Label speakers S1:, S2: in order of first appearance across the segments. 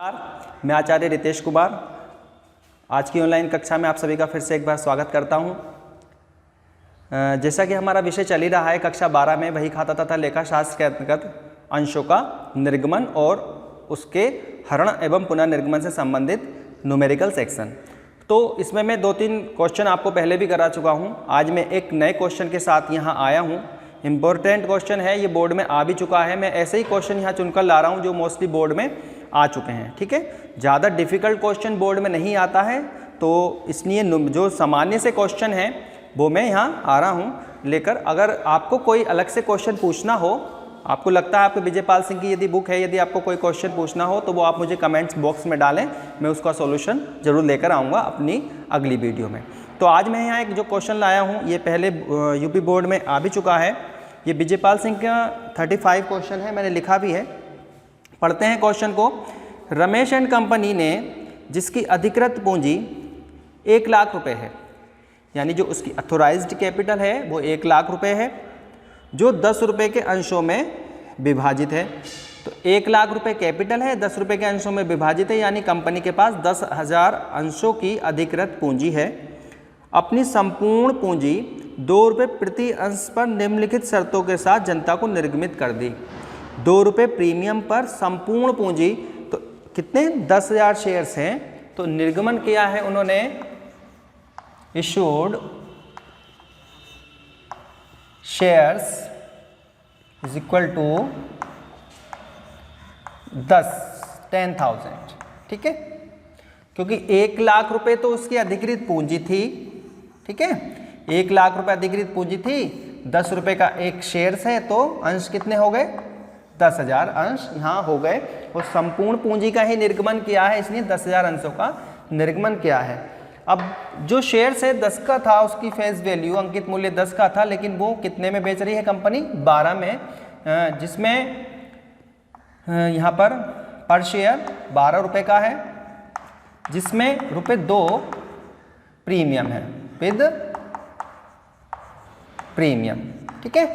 S1: मैं आचार्य रितेश कुमार आज की ऑनलाइन कक्षा में आप सभी का फिर से एक बार स्वागत करता हूं। जैसा कि हमारा विषय चल ही रहा है कक्षा 12 में बही खाता तथा लेखा शास्त्र के अंतर्गत अंशों का निर्गमन और उसके हरण एवं पुनर्निर्गमन से संबंधित न्यूमेरिकल सेक्शन। तो इसमें मैं 2-3 क्वेश्चन आपको पहले भी करा चुका हूं। आज मैं एक नए क्वेश्चन के साथ यहां आया हूं। इम्पोर्टेंट क्वेश्चन है, ये बोर्ड में आ भी चुका है। मैं ऐसे ही क्वेश्चन यहाँ चुनकर ला रहा हूँ जो मोस्टली बोर्ड में आ चुके हैं। ठीक है, ज़्यादा डिफिकल्ट क्वेश्चन बोर्ड में नहीं आता है, तो इसलिए जो सामान्य से क्वेश्चन हैं वो मैं यहाँ आ रहा हूँ लेकर। अगर आपको कोई अलग से क्वेश्चन पूछना हो, आपको लगता है आपको विजयपाल सिंह की यदि बुक है, यदि आपको कोई क्वेश्चन पूछना हो तो वो आप मुझे कमेंट्स बॉक्स में डालें, मैं उसका सॉल्यूशन जरूर लेकर आऊँगा अपनी अगली वीडियो में। तो आज मैं यहाँ एक जो क्वेश्चन लाया हूँ ये पहले यूपी बोर्ड में आ भी चुका है। ये विजयपाल सिंह का 35 क्वेश्चन है, मैंने लिखा भी है। पढ़ते हैं क्वेश्चन को। रमेश एंड कंपनी ने जिसकी अधिकृत पूंजी 1 लाख रुपए है, यानी जो उसकी अथोराइज्ड कैपिटल है वो 1 लाख रुपए है, जो 10 रुपये के अंशों में विभाजित है। तो 1 लाख रुपए कैपिटल है, 10 रुपये के अंशों में विभाजित है, यानी कंपनी के पास 10,000 अंशों की अधिकृत पूंजी है। अपनी संपूर्ण पूंजी 2 रुपये प्रति अंश पर निम्नलिखित शर्तों के साथ जनता को निर्गमित कर दी। 2 रुपये प्रीमियम पर संपूर्ण पूंजी, तो कितने 10,000 शेयर्स हैं, तो निर्गमन किया है उन्होंने issued shares is equal to 10,000। ठीक है, क्योंकि 1 लाख रुपए तो उसकी अधिकृत पूंजी थी। ठीक है, 1 लाख रुपए अधिकृत पूंजी थी, 10 रुपये का एक शेयर्स है, तो अंश कितने हो गए 10,000 अंश यहाँ हो गए। और संपूर्ण पूंजी का ही निर्गमन किया है, इसलिए 10,000 अंशों का निर्गमन किया है। अब जो शेयर्स है 10 का था, उसकी फेस वैल्यू अंकित मूल्य 10 का था, लेकिन वो कितने में बेच रही है कंपनी 12 में, जिसमें यहाँ पर शेयर 12 रुपये का है, जिसमें ₹2 प्रीमियम है विद प्रीमियम। ठीक है,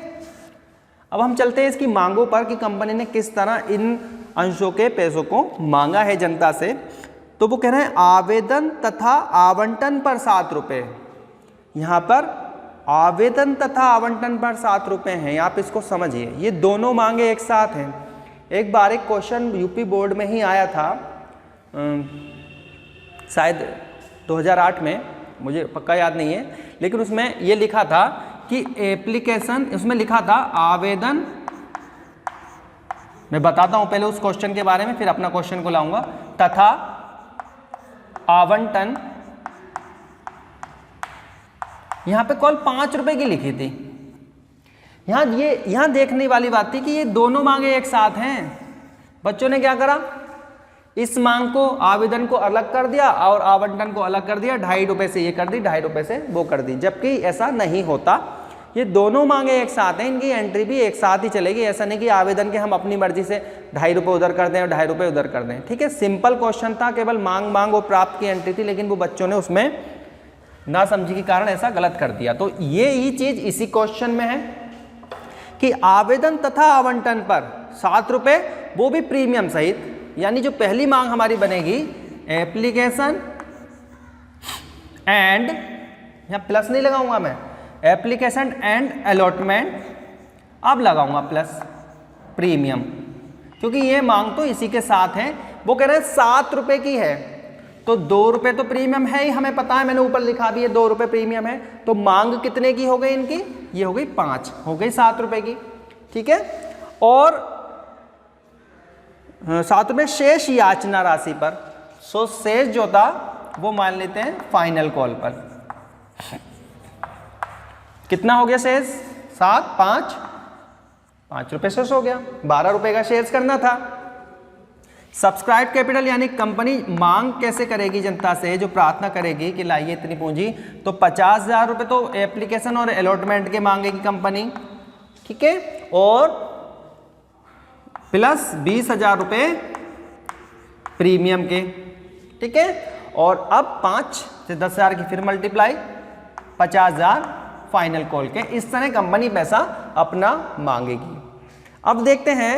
S1: अब हम चलते हैं इसकी मांगों पर कि कंपनी ने किस तरह इन अंशों के पैसों को मांगा है जनता से। तो वो कह रहे हैं आवेदन तथा आवंटन पर 7 रुपये। यहाँ पर आवेदन तथा आवंटन पर 7 रुपये हैं, आप इसको समझिए, ये दोनों मांगे एक साथ हैं। एक बार एक क्वेश्चन यूपी बोर्ड में ही आया था, शायद 2008 में, मुझे पक्का याद नहीं है, लेकिन उसमें ये लिखा था कि एप्लीकेशन, उसमें लिखा था आवेदन, मैं बताता हूं पहले उस क्वेश्चन के बारे में, फिर अपना क्वेश्चन को लाऊंगा, तथा आवंटन, यहां पे कॉल 5 रुपए की लिखी थी। यहां देखने वाली बात थी कि ये दोनों मांगे एक साथ हैं। बच्चों ने क्या करा, इस मांग को, आवेदन को अलग कर दिया और आवंटन को अलग कर दिया, 2.5 रुपये से ये कर दी, 2.5 रुपये से वो कर दी, जबकि ऐसा नहीं होता। ये दोनों मांगे एक साथ हैं, इनकी एंट्री भी एक साथ ही चलेगी। ऐसा नहीं कि आवेदन के हम अपनी मर्जी से 2.5 रुपये उधर कर दें और 2.5 रुपये उधर कर दें। ठीक है, सिंपल क्वेश्चन था, केवल मांग और प्राप्त की एंट्री थी, लेकिन वो बच्चों ने उसमें ना समझी के कारण ऐसा गलत कर दिया। तो ये ही चीज इसी क्वेश्चन में है कि आवेदन तथा आवंटन पर 7 रुपये, वो भी प्रीमियम सहित, यानी जो पहली मांग हमारी बनेगी एप्लीकेशन एंड, यहां प्लस नहीं लगाऊंगा मैं, एप्लीकेशन एंड अलॉटमेंट, अब लगाऊंगा प्लस प्रीमियम, क्योंकि ये मांग तो इसी के साथ है। वो कह रहे हैं 7 रुपये की है, तो 2 रुपये तो प्रीमियम है ही, हमें पता है, मैंने ऊपर लिखा भी है 2 रुपये प्रीमियम है। तो मांग कितने की हो गई इनकी, ये हो गई 5, हो गई 7 रुपये की। ठीक है, और 7 रुपये शेष याचना राशि पर, सो शेष जो था वो मान लेते हैं फाइनल कॉल पर। कितना हो गया शेष, 7, 5 रुपये शेष हो गया, 12 रुपये का शेयर्स करना था। सब्सक्राइब कैपिटल, यानी कंपनी मांग कैसे करेगी जनता से, जो प्रार्थना करेगी कि लाइए इतनी पूंजी, तो 50,000 रुपये तो एप्लीकेशन और अलॉटमेंट के मांगेगी कंपनी। ठीक है, और प्लस 20,000 रुपये प्रीमियम के। ठीक है, और अब 5 से 10,000 की फिर मल्टीप्लाई, 50,000 फाइनल कॉल के। इस तरह कंपनी पैसा अपना मांगेगी। अब देखते हैं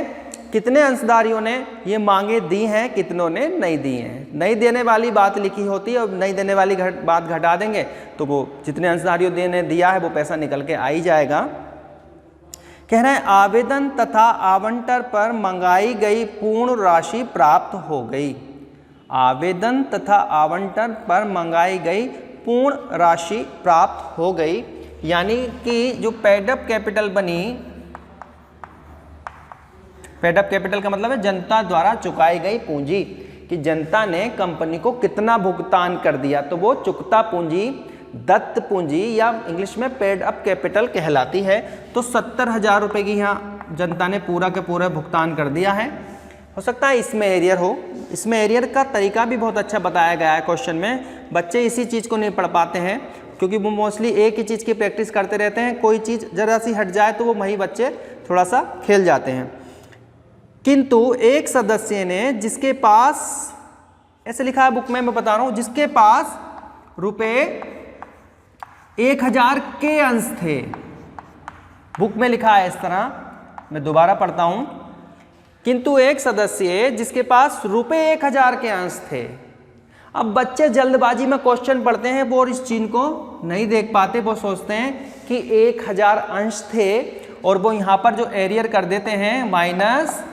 S1: कितने अंशधारियों ने ये मांगे दी हैं, कितनों ने नहीं दी हैं। नहीं देने वाली बात लिखी होती है और नहीं देने वाली बात घटा देंगे तो वो जितने अंशधारियों ने दिया है वो पैसा निकल के आ ही जाएगा। कह रहे हैं आवेदन तथा आवंटन पर मंगाई गई पूर्ण राशि प्राप्त हो गई। आवेदन तथा आवंटन पर मंगाई गई पूर्ण राशि प्राप्त हो गई, यानी कि जो पेड अप कैपिटल बनी, पेड अप कैपिटल का मतलब है जनता द्वारा चुकाई गई पूंजी, कि जनता ने कंपनी को कितना भुगतान कर दिया, तो वो चुकता पूंजी, दत्त पूंजी या इंग्लिश में पेड अप कैपिटल कहलाती है। तो 70,000 रुपये की यहाँ जनता ने पूरा के पूरा भुगतान कर दिया है। हो सकता है इसमें एरियर हो, इसमें एरियर का तरीका भी बहुत अच्छा बताया गया है क्वेश्चन में। बच्चे इसी चीज़ को नहीं पढ़ पाते हैं क्योंकि वो मोस्टली एक ही चीज़ की प्रैक्टिस करते रहते हैं, कोई चीज़ ज़रा सी हट जाए तो वो वही बच्चे थोड़ा सा खेल जाते हैं। किंतु एक सदस्य ने जिसके पास, ऐसे लिखा है बुक में, मैं बता रहा हूँ, जिसके पास रुपये 1,000 के अंश थे, बुक में लिखा है इस तरह, मैं दोबारा पढ़ता हूँ। किंतु एक सदस्य जिसके पास रुपये 1,000 के अंश थे। अब बच्चे जल्दबाजी में क्वेश्चन पढ़ते हैं वो इस चीज को नहीं देख पाते, वो सोचते हैं कि 1,000 अंश थे और वो यहाँ पर जो एरियर कर देते हैं माइनस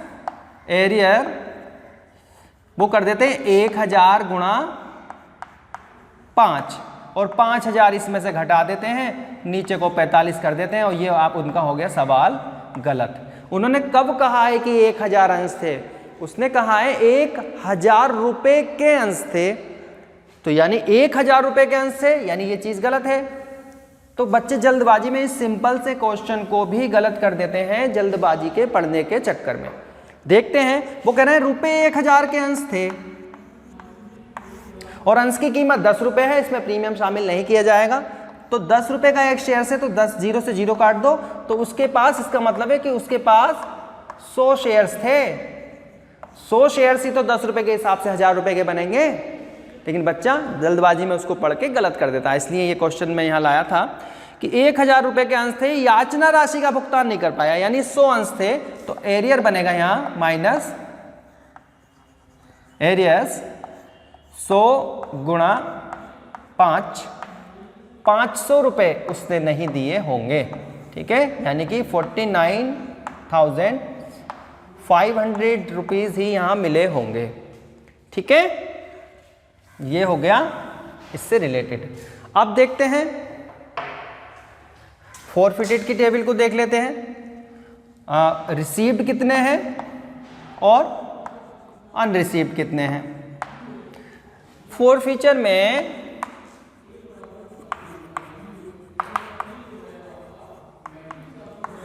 S1: एरियर, वो कर देते हैं 1,000 गुणा 5 और 5,000 इसमें से घटा देते हैं, नीचे को 45 कर देते हैं और ये आप उनका हो गया सवाल गलत। उन्होंने कब कहा है कि 1,000 अंश थे? उसने कहा है 1,000 रुपये के अंश थे, तो यानी 1,000 रुपये के अंश थे, यानी ये चीज़ गलत है। तो बच्चे जल्दबाजी में इस सिंपल से क्वेश्चन को भी गलत कर देते हैं जल्दबाजी के पढ़ने के चक्कर में। देखते हैं, वो कह रहे हैं रुपये 1,000 के अंश थे और अंश की कीमत 10 रुपये है, इसमें प्रीमियम शामिल नहीं किया जाएगा। तो 10 रुपये का एक शेयर से तो 10 जीरो से जीरो काट दो, तो उसके पास, इसका मतलब है कि उसके पास 100 शेयर्स थे। 100 शेयर्स ही तो 10 रुपये के हिसाब से 1,000 रुपये के बनेंगे, लेकिन बच्चा जल्दबाजी में उसको पढ़ के गलत कर देता है। इसलिए ये क्वेश्चन मैं यहाँ लाया था कि 1,000 रुपये के अंश थे, याचना राशि का भुगतान नहीं कर पाया, यानी 100 अंश थे, तो एरियर बनेगा यहाँ माइनस एरियर्स 100 गुणा 5, 500 रुपये उसने नहीं दिए होंगे, ठीक है, यानी कि 49,500 रुपीज़ ही यहाँ मिले होंगे, ठीक है। ये हो गया इससे रिलेटेड। अब देखते हैं फॉरफिटेड की टेबल को देख लेते हैं। रिसीव्ड कितने हैं और अनरिसीव्ड कितने हैं। फॉरफीचर में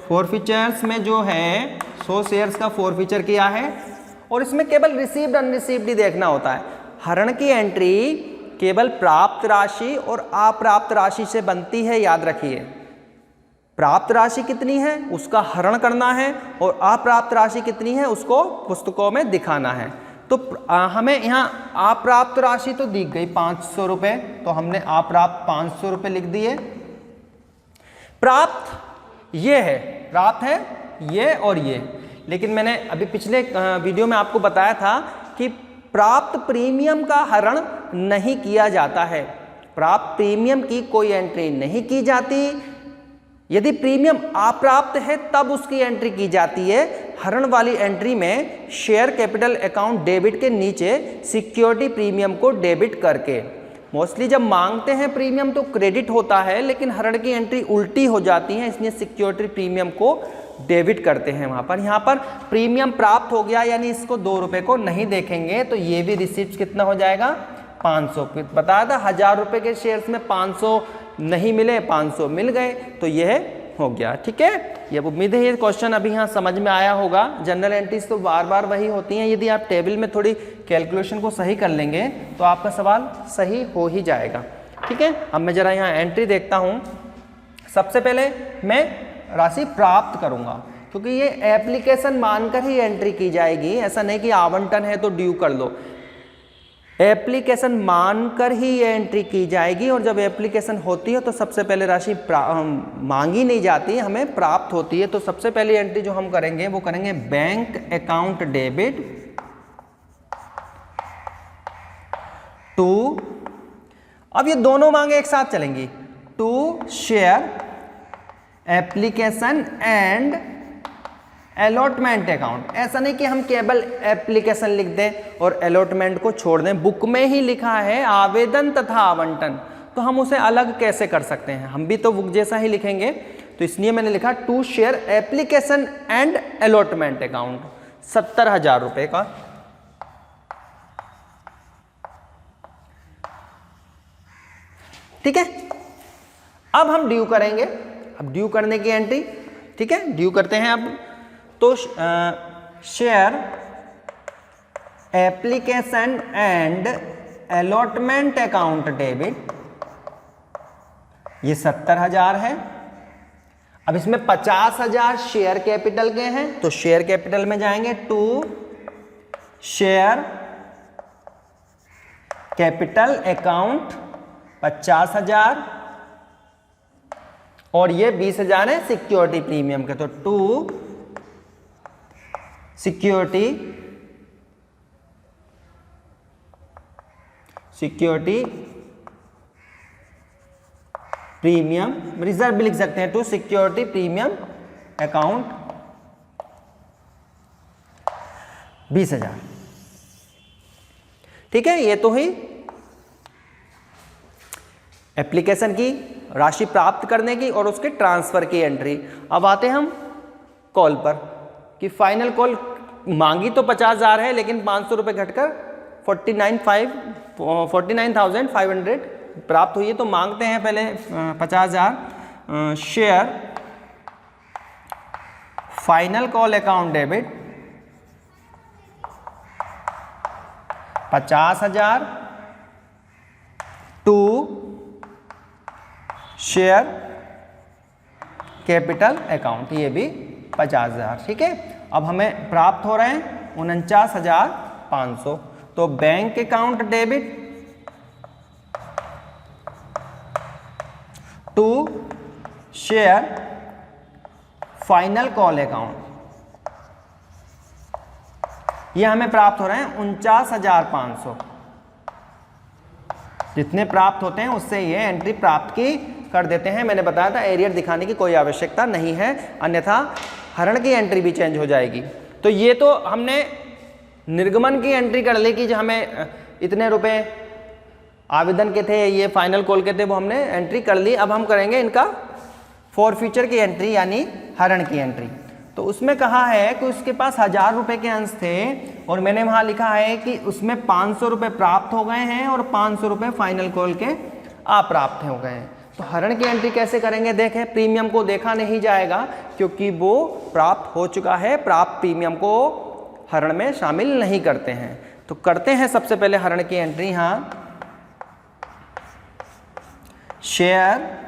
S1: फॉरफीचर्स में जो है 100 शेयर्स का फॉरफीचर किया है और इसमें केवल रिसीव्ड अनरिसीव्ड ही देखना होता है। हरण की एंट्री केवल प्राप्त राशि और अप्राप्त राशि से बनती है, याद रखिए। प्राप्त राशि कितनी है उसका हरण करना है और अप्राप्त राशि कितनी है उसको पुस्तकों में दिखाना है। तो हमें यहाँ अप्राप्त राशि तो दी गई 500 रुपये, तो हमने अप्राप्त 500 रुपये लिख दिए। प्राप्त ये है, प्राप्त है ये और ये, लेकिन मैंने अभी पिछले वीडियो में आपको बताया था कि प्राप्त प्रीमियम का हरण नहीं किया जाता है। प्राप्त प्रीमियम की कोई एंट्री नहीं की जाती। यदि प्रीमियम अप्राप्त है तब उसकी एंट्री की जाती है। हरण वाली एंट्री में शेयर कैपिटल अकाउंट डेबिट के नीचे सिक्योरिटी प्रीमियम को डेबिट करके, मोस्टली जब मांगते हैं प्रीमियम तो क्रेडिट होता है, लेकिन हरण की एंट्री उल्टी हो जाती है, इसलिए सिक्योरिटी प्रीमियम को डेबिट करते हैं वहाँ पर। यहाँ पर प्रीमियम प्राप्त हो गया, यानी इसको 2 रुपये को नहीं देखेंगे, तो ये भी रिसिप्ट कितना हो जाएगा 500। बताया था 1,000 रुपये के शेयर्स में 500 नहीं मिले, 500 मिल गए, तो यह हो गया, ठीक है। ये उम्मीद है ये क्वेश्चन अभी यहाँ समझ में आया होगा। जनरल एंट्रीज तो बार बार वही होती हैं, यदि आप टेबल में थोड़ी कैलकुलेशन को सही कर लेंगे तो आपका सवाल सही हो ही जाएगा, ठीक है। अब मैं जरा यहाँ एंट्री देखता हूँ। सबसे पहले मैं राशि प्राप्त करूंगा, क्योंकि ये एप्लीकेशन मानकर ही एंट्री की जाएगी। ऐसा नहीं कि आवंटन है तो ड्यू कर लो। एप्लीकेशन मानकर ही ये एंट्री की जाएगी, और जब एप्लीकेशन होती है तो सबसे पहले राशि मांगी नहीं जाती, हमें प्राप्त होती है। तो सबसे पहली एंट्री जो हम करेंगे वो करेंगे बैंक अकाउंट डेबिट टू, अब ये दोनों मांगे एक साथ चलेंगी, to share application and allotment account. ऐसा नहीं कि हम केवल एप्लीकेशन लिख दें और अलॉटमेंट को छोड़ दें, बुक में ही लिखा है आवेदन तथा आवंटन, तो हम उसे अलग कैसे कर सकते हैं, हम भी तो बुक जैसा ही लिखेंगे। तो इसलिए मैंने लिखा to share application and allotment account, 70,000 रुपए का। ठीक है, अब हम ड्यू करेंगे, अब ड्यू करने की एंट्री, ठीक है, ड्यू करते हैं अब। तो share application and allotment account debit, ये 70,000 है। अब इसमें 50,000 शेयर कैपिटल के हैं, तो शेयर कैपिटल में जाएंगे, टू शेयर कैपिटल अकाउंट 50,000, और ये 20,000 है सिक्योरिटी प्रीमियम के, तो टू सिक्योरिटी प्रीमियम, रिजर्व भी लिख सकते हैं, टू सिक्योरिटी प्रीमियम अकाउंट 20,000। ठीक है, ये तो ही एप्लीकेशन की राशि प्राप्त करने की और उसके ट्रांसफर की एंट्री। अब आते हैं हम कॉल पर, कि फाइनल कॉल मांगी तो 50,000 है, लेकिन 500 रुपये घटकर 49,500 प्राप्त हुई है। तो मांगते हैं पहले 50,000 share final call account debit 50,000 to share capital account, ये भी 50,000। ठीक है, अब हमें प्राप्त हो रहे हैं 49,500। तो bank account debit to share final call account, ये हमें प्राप्त हो रहे हैं 49,500। जितने प्राप्त होते हैं उससे ये एंट्री प्राप्त की कर देते हैं। मैंने बताया था एरियर दिखाने की कोई आवश्यकता नहीं है, अन्यथा हरण की एंट्री भी चेंज हो जाएगी। तो ये तो हमने निर्गमन की एंट्री कर ली कि जो हमें इतने रुपए आवेदन के थे, ये फाइनल कॉल के थे, वो हमने एंट्री कर ली। अब हम करेंगे इनका फॉरफीचर की एंट्री, यानी हरण की एंट्री। तो उसमें कहा है कि उसके पास 1,000 रुपये के अंश थे, और मैंने वहाँ लिखा है कि उसमें 500 रुपये प्राप्त हो गए हैं और 500 रुपये फाइनल कॉल के अप्राप्त हो गए हैं। तो हरण की एंट्री कैसे करेंगे, देखें, प्रीमियम को देखा नहीं जाएगा क्योंकि वो प्राप्त हो चुका है, प्राप्त प्रीमियम को हरण में शामिल नहीं करते हैं। तो करते हैं सबसे पहले हरण की एंट्री। हाँ, शेयर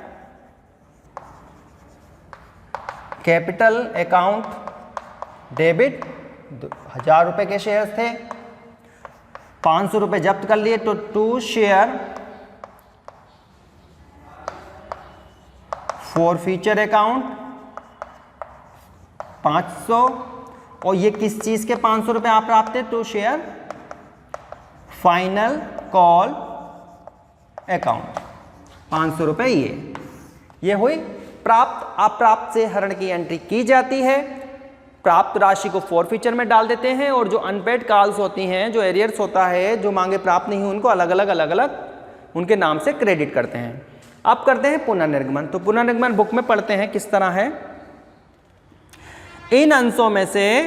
S1: कैपिटल अकाउंट डेबिट, 1,000 रुपये के शेयर थे, 500 रुपये जब्त कर लिए, तो टू शेयर फॉरफीचर अकाउंट 500, और ये किस चीज़ के 500 रुपये आप प्राप्त है, to share final call account 500 रुपये। ये हुई प्राप्त। अप्राप्त से हरण की एंट्री की जाती है, प्राप्त राशि को फॉरफीचर में डाल देते हैं, और जो अनपेड कॉल्स होती हैं, जो एरियर्स होता है, जो मांगे प्राप्त नहीं हुई, उनको अलग अलग उनके नाम से क्रेडिट करते हैं। अब करते हैं पुनर्निर्गमन। तो पुनर्निर्गमन बुक में पढ़ते हैं किस तरह है। इन अंशों में से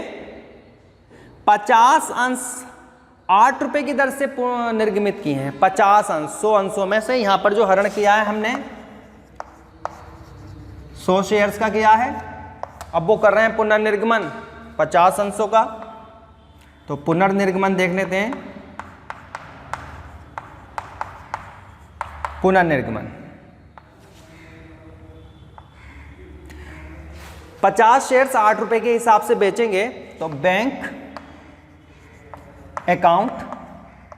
S1: 50 अंश 8 रुपये की दर से निर्गमित किए हैं। 50 अंश 100 अंशों में से यहाँ पर जो हरण किया है हमने 100 शेयर्स का किया है। अब वो कर रहे हैं पुनर्निर्गमन 50 अंशों का। तो पुनर्निर्गमन देख लेते हैं। पुनर्निर्गमन 50 शेयर्स 8 रुपये के हिसाब से बेचेंगे, तो बैंक अकाउंट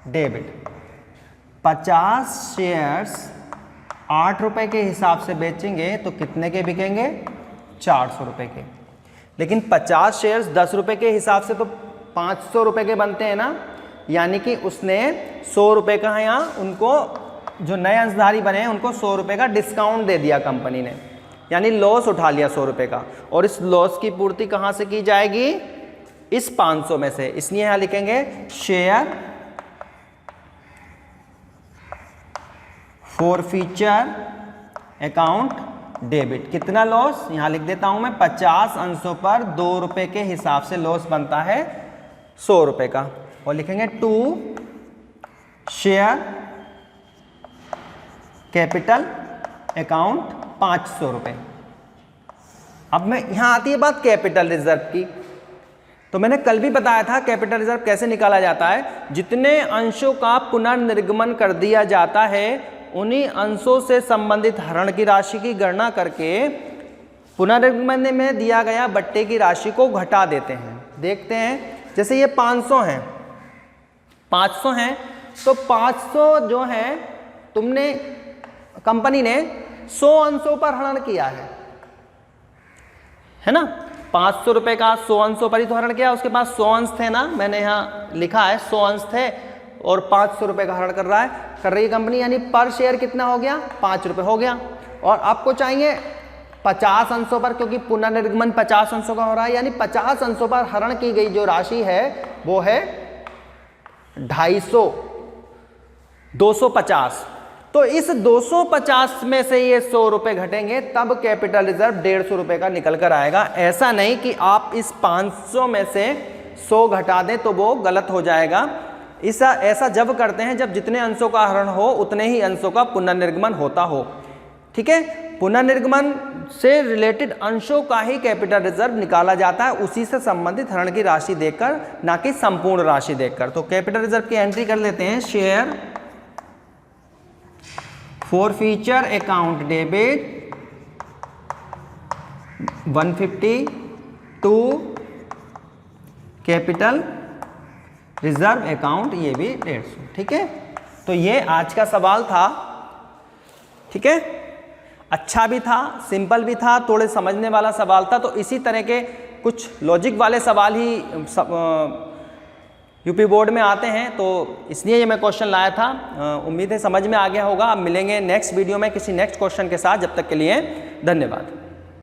S1: डेबिट 50 शेयर्स 8 रुपये के हिसाब से बेचेंगे तो कितने के बिकेंगे? 400 रुपये के। लेकिन 50 शेयर्स 10 रुपये के हिसाब से तो 500 रुपये के बनते हैं ना, यानी कि उसने 100 रुपये का यहाँ उनको जो नए अंशधारी बने हैं उनको 100 रुपये का डिस्काउंट दे दिया कंपनी ने, यानी लॉस उठा लिया 100 रुपये का। और इस लॉस की पूर्ति कहाँ से की जाएगी? इस 500 में से। इसलिए यहाँ लिखेंगे शेयर फॉरफीचर अकाउंट डेबिट। कितना लॉस? यहाँ लिख देता हूँ मैं, 50 अंशों पर 2 रुपये के हिसाब से लॉस बनता है 100 रुपये का। और लिखेंगे टू शेयर कैपिटल अकाउंट 500 रुपये। अब मैं यहाँ आती है बात कैपिटल रिजर्व की। तो मैंने कल भी बताया था कैपिटल रिजर्व कैसे निकाला जाता है। जितने अंशों का पुनर्निर्गमन कर दिया जाता है उन्हीं अंशों से संबंधित हरण की राशि की गणना करके पुनर्निर्गमन में दिया गया बट्टे की राशि को घटा देते हैं। देखते हैं, जैसे ये 500 हैं, 500 हैं तो 500 जो है तुमने कंपनी ने 100 अंशों पर हरण किया है ना। 500 रुपये का 100 अंशों पर ही तो हरण किया। उसके पास 100 अंश थे ना, मैंने यहाँ लिखा है 100 अंश थे और 500 रुपये का हरण कर रही है कंपनी, यानी पर शेयर कितना हो गया? 5 रुपये हो गया। और आपको चाहिए 50 अंशों पर, क्योंकि पुनर्निर्गमन 50 अंशों का हो रहा है, यानी 50 अंशों पर हरण की गई जो राशि है वो है 250, 250। तो इस 250 में से ये 100 रुपये घटेंगे, तब कैपिटल रिजर्व 150 रुपये का निकल कर आएगा। ऐसा नहीं कि आप इस 500 में से 100 घटा दें तो वो गलत हो जाएगा। ऐसा जब करते हैं जब जितने अंशों का हरण हो उतने ही अंशों का पुनर्निर्गमन होता हो। ठीक है, पुनर्निर्गमन से रिलेटेड अंशों का ही कैपिटल रिजर्व निकाला जाता है, उसी से संबंधित हरण की राशि देखकर, ना कि संपूर्ण राशि देखकर। तो कैपिटल रिजर्व की एंट्री कर लेते हैं, share forfeiture account debit 150 to capital reserve account, ये भी 150। ठीक है, तो ये आज का सवाल था। ठीक है, अच्छा भी था, सिंपल भी था, थोड़े समझने वाला सवाल था। तो इसी तरह के कुछ लॉजिक वाले सवाल ही यूपी बोर्ड में आते हैं, तो इसलिए ये मैं क्वेश्चन लाया था। उम्मीद है समझ में आ गया होगा। अब मिलेंगे नेक्स्ट वीडियो में किसी नेक्स्ट क्वेश्चन के साथ। जब तक के लिए धन्यवाद।